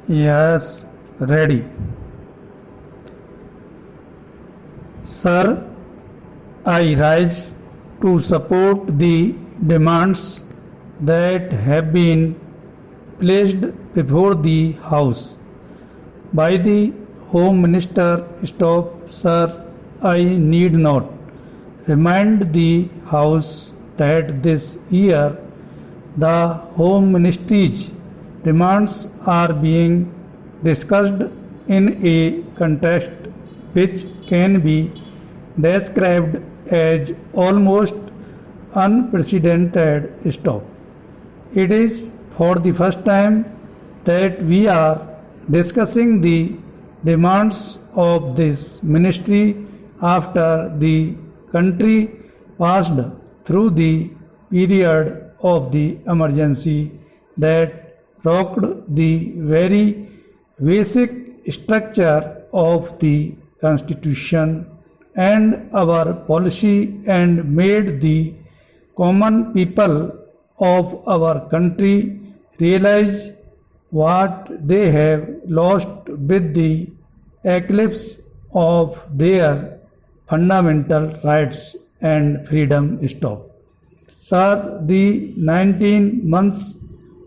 Yes, ready. Sir, I rise to support the demands that have been placed before the House by the Home Minister. Stop, sir, I need not remind the House that this year the Home Ministry's demands are being discussed in a context which can be described as almost unprecedented. Stop. It is for the first time that we are discussing the demands of this ministry after the country passed through the period of the emergency that rocked the very basic structure of the Constitution and our policy and made the common people of our country realize what they have lost with the eclipse of their fundamental rights and freedom. Stop. Sir, the 19 months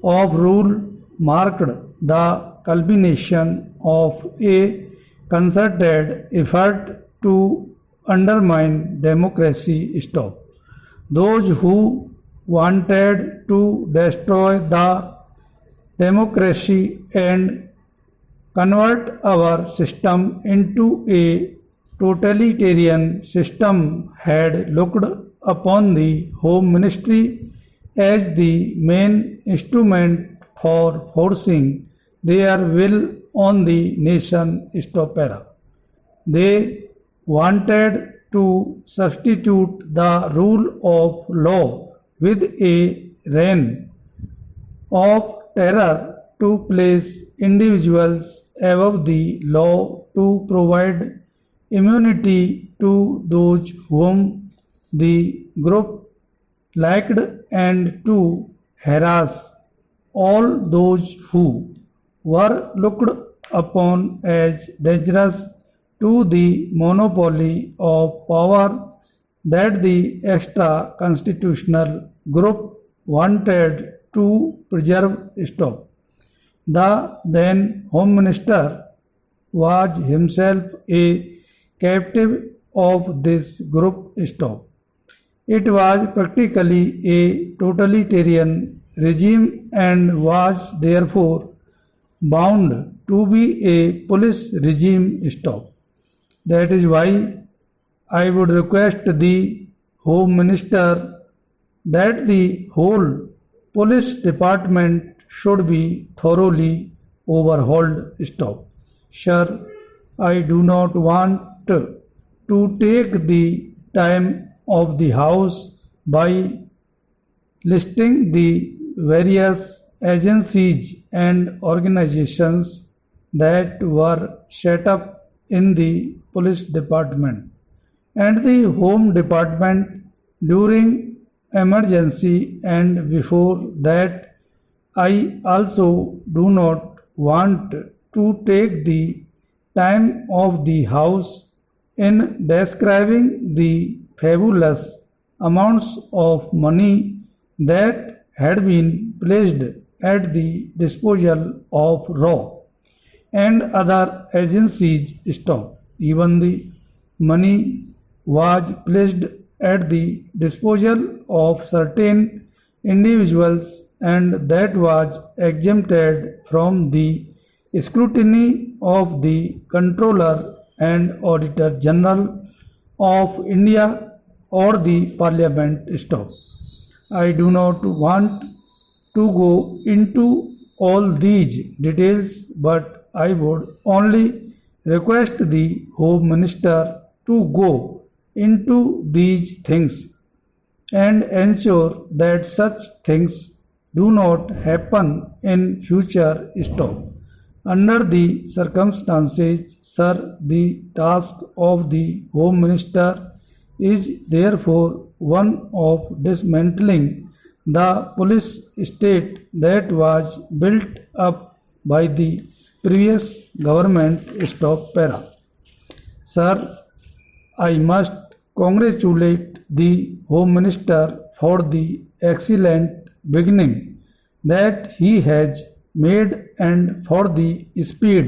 of rule marked the culmination of a concerted effort to undermine democracy. Stop. Those who wanted to destroy the democracy and convert our system into a totalitarian system had looked upon the Home Ministry as the main instrument for forcing their will on the nation. Stop. They wanted to substitute the rule of law with a reign of terror to place individuals above the law, to provide immunity to those whom the group liked, and to harass all those who were looked upon as dangerous to the monopoly of power that the extra constitutional group wanted to preserve. Stop. The then Home Minister was himself a captive of this group. Stop. It was practically a totalitarian regime and was therefore bound to be a police regime. Stop. That is why I would request the Home Minister that the whole police department should be thoroughly overhauled. Stop. Sir, I do not want to take the time of the House by listing the various agencies and organizations that were set up in the police department and the home department during emergency and before that. I also do not want to take the time of the House in describing the fabulous amounts of money that had been placed at the disposal of RAW and other agencies. Stop. Even the money was placed at the disposal of certain individuals and that was exempted from the scrutiny of the Controller and Auditor General of India or the Parliament. Stop. I do not want to go into all these details, but I would only request the Home Minister to go into these things and ensure that such things do not happen in future. Stop. Under the circumstances, sir, the task of the Home Minister is therefore one of dismantling the police state that was built up by the previous government. Stop para. Sir, I must congratulate the Home Minister for the excellent beginning that he has made and for the speed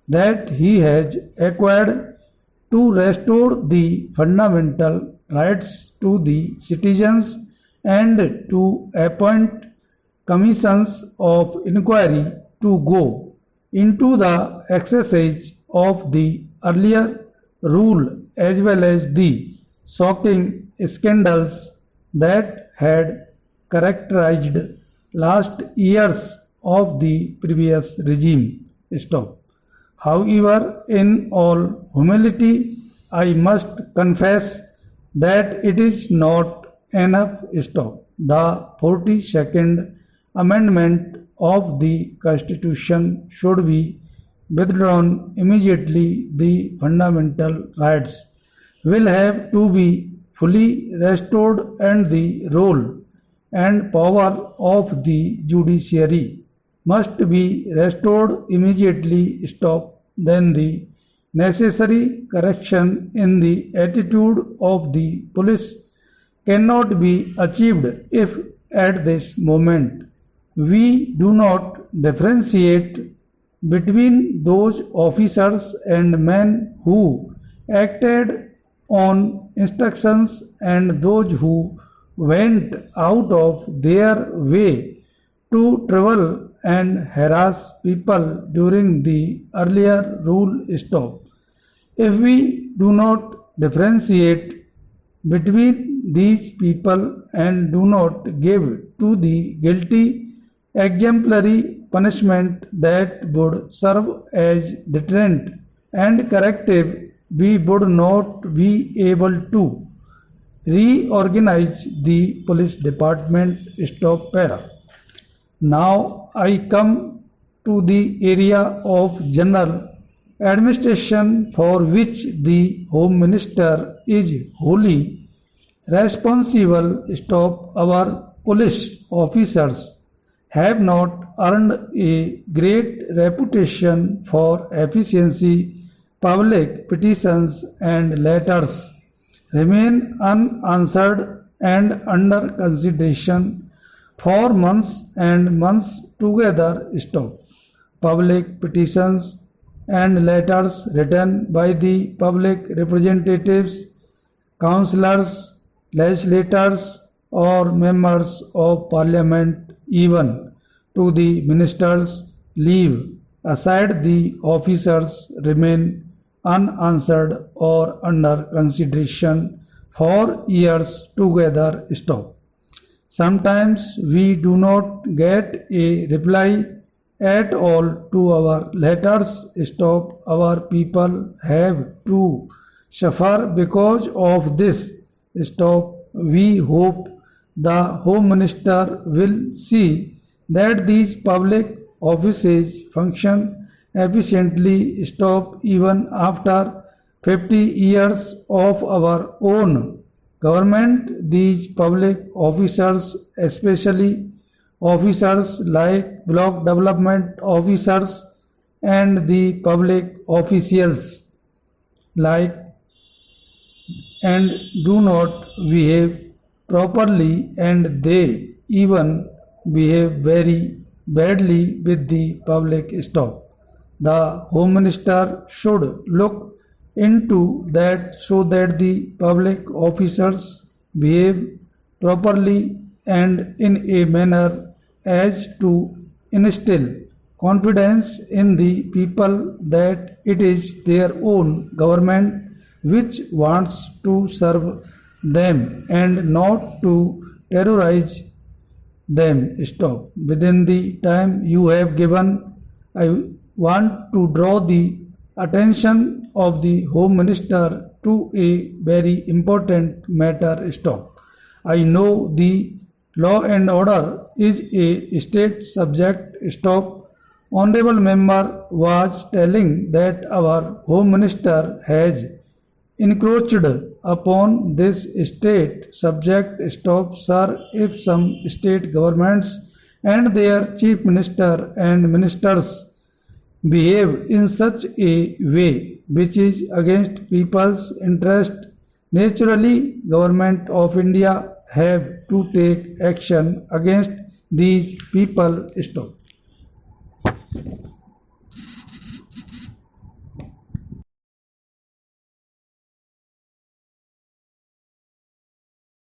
that he has acquired to restore the fundamental rights to the citizens and to appoint commissions of inquiry to go into the exercise of the earlier rule as well as the shocking scandals that had characterized last years of the previous regime. Stop. However, in all humility, I must confess that it is not enough. Stop. The 42nd Amendment of the Constitution should be withdrawn immediately. The fundamental rights will have to be fully restored and the role and power of the judiciary must be restored immediately. Stop. Then the necessary correction in the attitude of the police cannot be achieved if at this moment we do not differentiate between those officers and men who acted on instructions and those who went out of their way to trouble and harass people during the earlier rule. Stop. If we do not differentiate between these people and do not give to the guilty exemplary punishment that would serve as deterrent and corrective, we would not be able to reorganize the police department. Stop para. Now I come to the area of general administration for which the Home Minister is wholly responsible. Stop. Our police officers have not earned a great reputation for efficiency. Public petitions and letters remain unanswered and under consideration for months and months together. Stop. Public petitions and letters written by the public representatives, councillors, legislators, or members of parliament, even to the ministers, leave aside the officers, remain unanswered or under consideration for years together. Stop. Sometimes we do not get a reply at all to our letters. Stop. Our people have to suffer because of this. Stop. We hope the Home Minister will see that these public offices function efficiently. Stop. Even after 50 years of our own government, these public officers, especially officers like block development officers and the public officials like and do not behave properly, and they even behave very badly with the public. Stop. The Home Minister should look into that so that the public officers behave properly and in a manner as to instill confidence in the people that it is their own government which wants to serve them and not to terrorize them. Stop. Within the time you have given, I want to draw the attention of the Home Minister to a very important matter. Stop. I know the law and order is a state subject. Stop. Honorable member was telling that our Home Minister has encroached upon this state subject. Stop. Sir, if some state governments and their chief minister and ministers behave in such a way which is against people's interest, naturally government of India have to take action against these people. Stop.